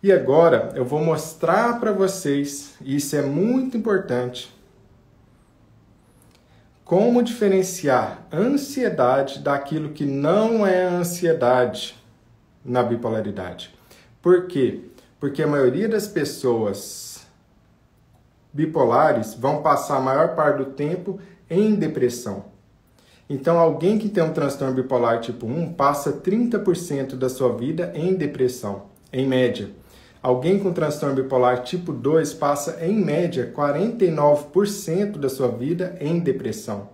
E agora eu vou mostrar para vocês, e isso é muito importante, como diferenciar ansiedade daquilo que não é ansiedade na bipolaridade. Por quê? Porque a maioria das pessoas bipolares vão passar a maior parte do tempo em depressão. Então, alguém que tem um transtorno bipolar tipo 1 passa 30% da sua vida em depressão, em média. Alguém com transtorno bipolar tipo 2 passa, em média, 49% da sua vida em depressão.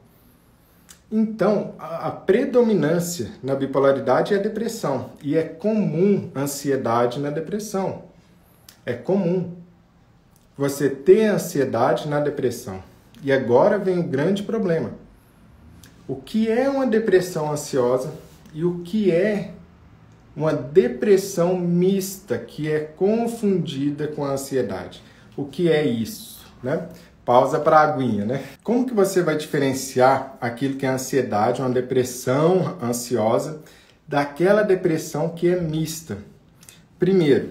Então, a predominância na bipolaridade é a depressão. E é comum ansiedade na depressão. É comum você ter ansiedade na depressão. E agora vem o grande problema. O que é uma depressão ansiosa e o que é uma depressão mista, que é confundida com a ansiedade. O que é isso, né? Pausa para a aguinha, né? Como que você vai diferenciar aquilo que é ansiedade, uma depressão ansiosa, daquela depressão que é mista? Primeiro,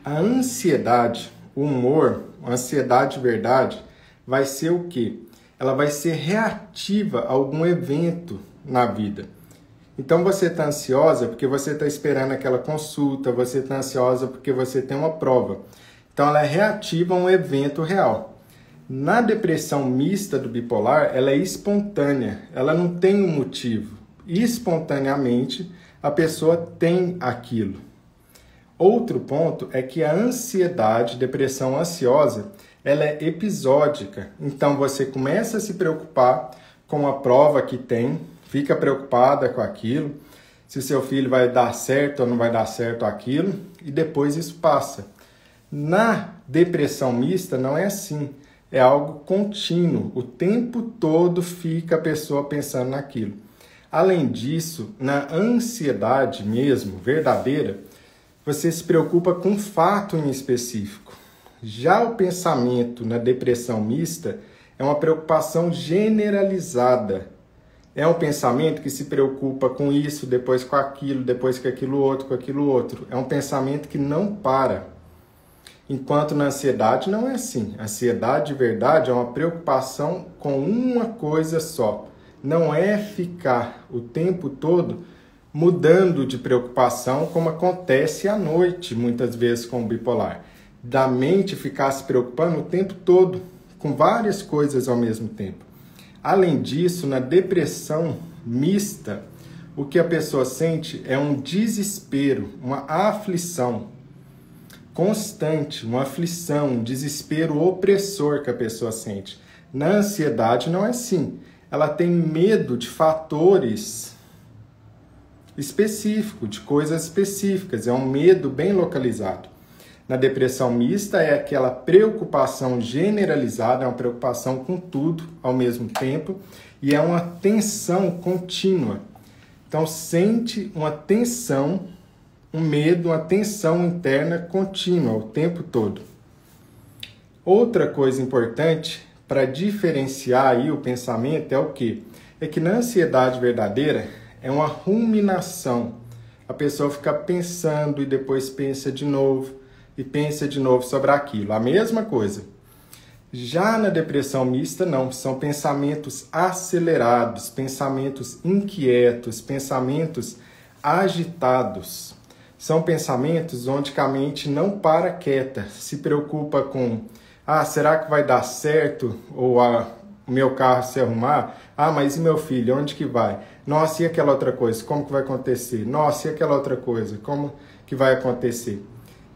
a ansiedade, o humor, a ansiedade de verdade, vai ser o quê? Ela vai ser reativa a algum evento na vida. Então você está ansiosa porque você está esperando aquela consulta, você está ansiosa porque você tem uma prova. Então ela é reativa a um evento real. Na depressão mista do bipolar, ela é espontânea, ela não tem um motivo. Espontaneamente, a pessoa tem aquilo. Outro ponto é que a ansiedade, depressão ansiosa, ela é episódica. Então você começa a se preocupar com a prova que tem, fica preocupada com aquilo, se seu filho vai dar certo ou não vai dar certo aquilo, e depois isso passa. Na depressão mista não é assim, é algo contínuo, o tempo todo fica a pessoa pensando naquilo. Além disso, na ansiedade mesmo, verdadeira, você se preocupa com um fato em específico. Já o pensamento na depressão mista é uma preocupação generalizada. É um pensamento que se preocupa com isso, depois com aquilo, depois com aquilo outro. É um pensamento que não para. Enquanto na ansiedade não é assim. A ansiedade de verdade é uma preocupação com uma coisa só. Não é ficar o tempo todo mudando de preocupação, como acontece à noite, muitas vezes com o bipolar. Da mente ficar se preocupando o tempo todo, com várias coisas ao mesmo tempo. Além disso, na depressão mista, o que a pessoa sente é um desespero, uma aflição constante, uma aflição, um desespero opressor que a pessoa sente. Na ansiedade não é assim. Ela tem medo de fatores específicos, de coisas específicas. É um medo bem localizado. Na depressão mista é aquela preocupação generalizada, é uma preocupação com tudo ao mesmo tempo e é uma tensão contínua. Então sente uma tensão, um medo, uma tensão interna contínua o tempo todo. Outra coisa importante para diferenciar aí o pensamento é o quê? É que na ansiedade verdadeira é uma ruminação. A pessoa fica pensando e depois pensa de novo. E pensa de novo sobre aquilo. A mesma coisa. Já na depressão mista, não. São pensamentos acelerados, pensamentos inquietos, pensamentos agitados. São pensamentos onde a mente não para quieta, se preocupa com será que vai dar certo? Ou o meu carro se arrumar? Mas e meu filho? Onde que vai? Nossa, e aquela outra coisa? Como que vai acontecer? Nossa, e aquela outra coisa? Como que vai acontecer?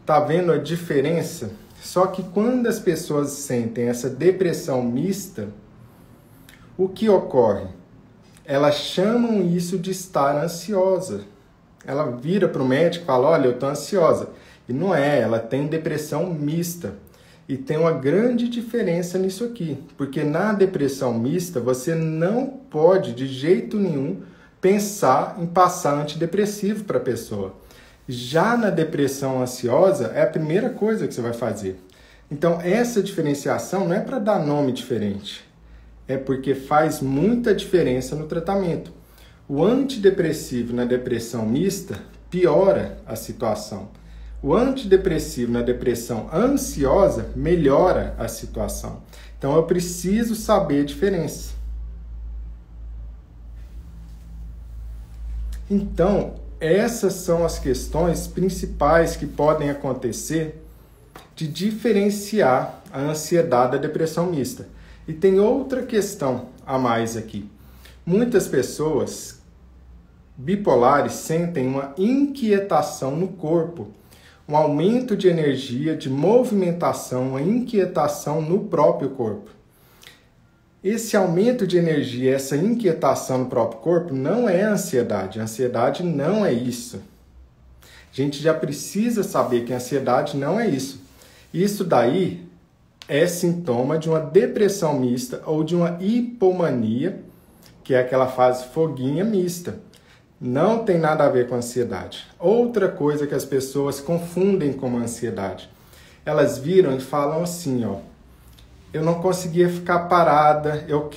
Tá vendo a diferença? Só que quando as pessoas sentem essa depressão mista, o que ocorre? Elas chamam isso de estar ansiosa. Ela vira para o médico e fala, olha, eu estou ansiosa. E não é, ela tem depressão mista. E tem uma grande diferença nisso aqui. Porque na depressão mista, você não pode, de jeito nenhum, pensar em passar antidepressivo para a pessoa. Já na depressão ansiosa, é a primeira coisa que você vai fazer. Então, essa diferenciação não é para dar nome diferente. É porque faz muita diferença no tratamento. O antidepressivo na depressão mista piora a situação. O antidepressivo na depressão ansiosa melhora a situação. Então, eu preciso saber a diferença. Então, essas são as questões principais que podem acontecer de diferenciar a ansiedade da depressão mista. E tem outra questão a mais aqui. Muitas pessoas bipolares sentem uma inquietação no corpo, um aumento de energia, de movimentação, uma inquietação no próprio corpo. Esse aumento de energia, essa inquietação no próprio corpo não é ansiedade. A ansiedade não é isso. A gente já precisa saber que a ansiedade não é isso. Isso daí é sintoma de uma depressão mista ou de uma hipomania, que é aquela fase foguinha mista. Não tem nada a ver com ansiedade. Outra coisa que as pessoas confundem com ansiedade. Elas viram e falam assim, ó. Eu não conseguia ficar parada, eu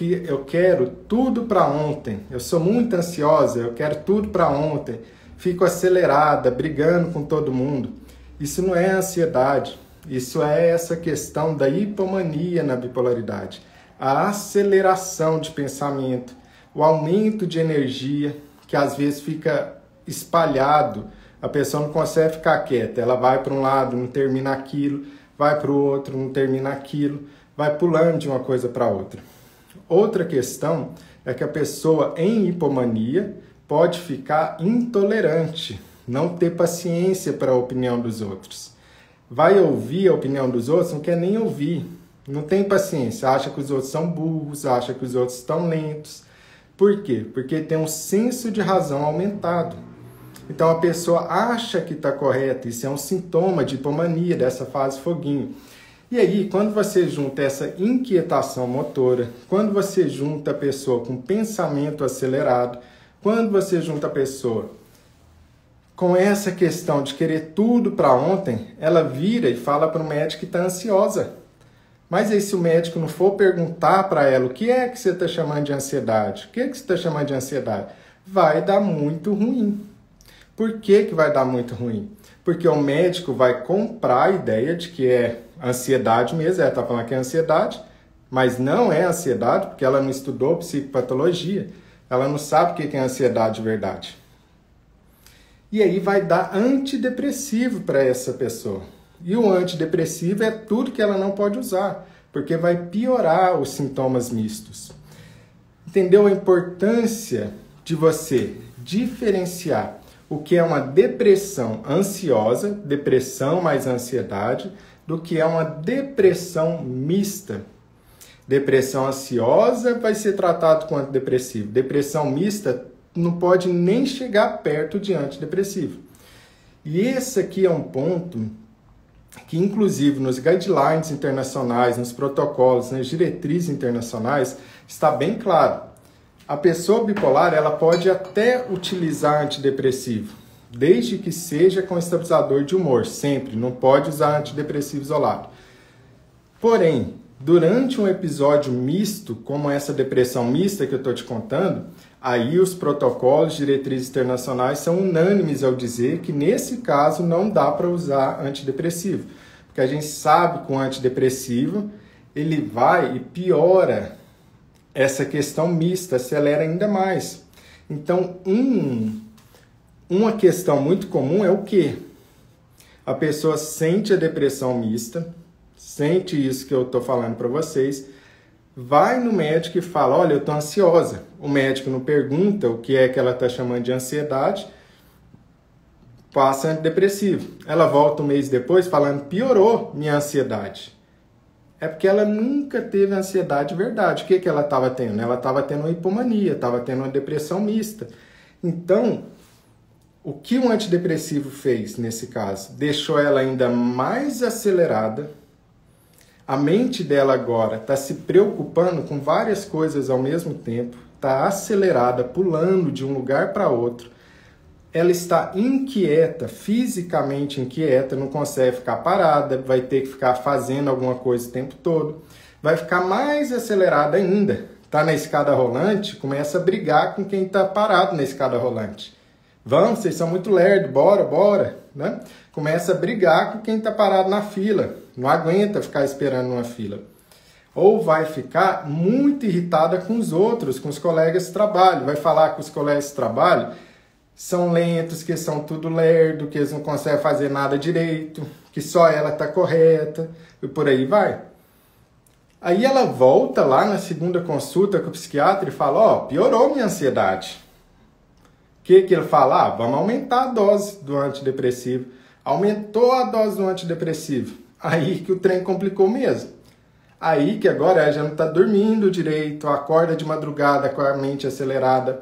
quero tudo para ontem. Eu sou muito ansiosa, eu quero tudo para ontem. Fico acelerada, brigando com todo mundo. Isso não é ansiedade. Isso é essa questão da hipomania na bipolaridade. A aceleração de pensamento, o aumento de energia, que às vezes fica espalhado. A pessoa não consegue ficar quieta. Ela vai para um lado, não termina aquilo, vai para o outro, não termina aquilo, vai pulando de uma coisa para outra. Outra questão é que a pessoa em hipomania pode ficar intolerante, não ter paciência para a opinião dos outros. Vai ouvir a opinião dos outros, não quer nem ouvir, não tem paciência, acha que os outros são burros, acha que os outros estão lentos. Por quê? Porque tem um senso de razão aumentado. Então a pessoa acha que está correta, isso é um sintoma de hipomania, dessa fase foguinho. E aí, quando você junta essa inquietação motora, quando você junta a pessoa com pensamento acelerado, quando você junta a pessoa com essa questão de querer tudo para ontem, ela vira e fala para o médico que está ansiosa. Mas aí, se o médico não for perguntar para ela o que é que você está chamando de ansiedade, o que é que você está chamando de ansiedade, vai dar muito ruim. Por que vai dar muito ruim? Porque o médico vai comprar a ideia de que é ansiedade mesmo, ela está falando que é ansiedade, mas não é ansiedade, porque ela não estudou psicopatologia, ela não sabe o que é ansiedade de verdade. E aí vai dar antidepressivo para essa pessoa. E o antidepressivo é tudo que ela não pode usar, porque vai piorar os sintomas mistos. Entendeu a importância de você diferenciar o que é uma depressão ansiosa, depressão mais ansiedade, do que é uma depressão mista. Depressão ansiosa vai ser tratado com antidepressivo. Depressão mista não pode nem chegar perto de antidepressivo. E esse aqui é um ponto que, inclusive, nos guidelines internacionais, nos protocolos, nas diretrizes internacionais, está bem claro. A pessoa bipolar, ela pode até utilizar antidepressivo, desde que seja com estabilizador de humor, sempre, não pode usar antidepressivo isolado. Porém, durante um episódio misto, como essa depressão mista que eu estou te contando, aí os protocolos, diretrizes internacionais são unânimes ao dizer que nesse caso não dá para usar antidepressivo, porque a gente sabe que o antidepressivo ele vai e piora essa questão mista, acelera ainda mais. Então, uma questão muito comum é o quê? A pessoa sente a depressão mista, sente isso que eu estou falando para vocês, vai no médico e fala, olha, eu estou ansiosa. O médico não pergunta o que é que ela está chamando de ansiedade, passa antidepressivo. Ela volta um mês depois falando, piorou minha ansiedade. É porque ela nunca teve ansiedade de verdade. O que ela estava tendo? Ela estava tendo uma hipomania, estava tendo uma depressão mista. Então, o que o antidepressivo fez nesse caso? Deixou ela ainda mais acelerada. A mente dela agora está se preocupando com várias coisas ao mesmo tempo, está acelerada, pulando de um lugar para outro. Ela está inquieta, fisicamente inquieta, não consegue ficar parada, vai ter que ficar fazendo alguma coisa o tempo todo. Vai ficar mais acelerada ainda. Está na escada rolante, começa a brigar com quem está parado na escada rolante. Vamos, vocês são muito lerdos, bora, bora. Né? começa a brigar com quem está parado na fila, não aguenta ficar esperando numa fila. Ou vai ficar muito irritada com os outros, com os colegas de trabalho, vai falar que os colegas de trabalho são lentos, que são tudo lerdo, que eles não conseguem fazer nada direito, que só ela está correta, e por aí vai. Aí ela volta lá na segunda consulta com o psiquiatra e fala, ó, piorou minha ansiedade. O que ele fala? Vamos aumentar a dose do antidepressivo. Aumentou a dose do antidepressivo. Aí que o trem complicou mesmo. Aí que agora ela já não está dormindo direito, acorda de madrugada com a mente acelerada,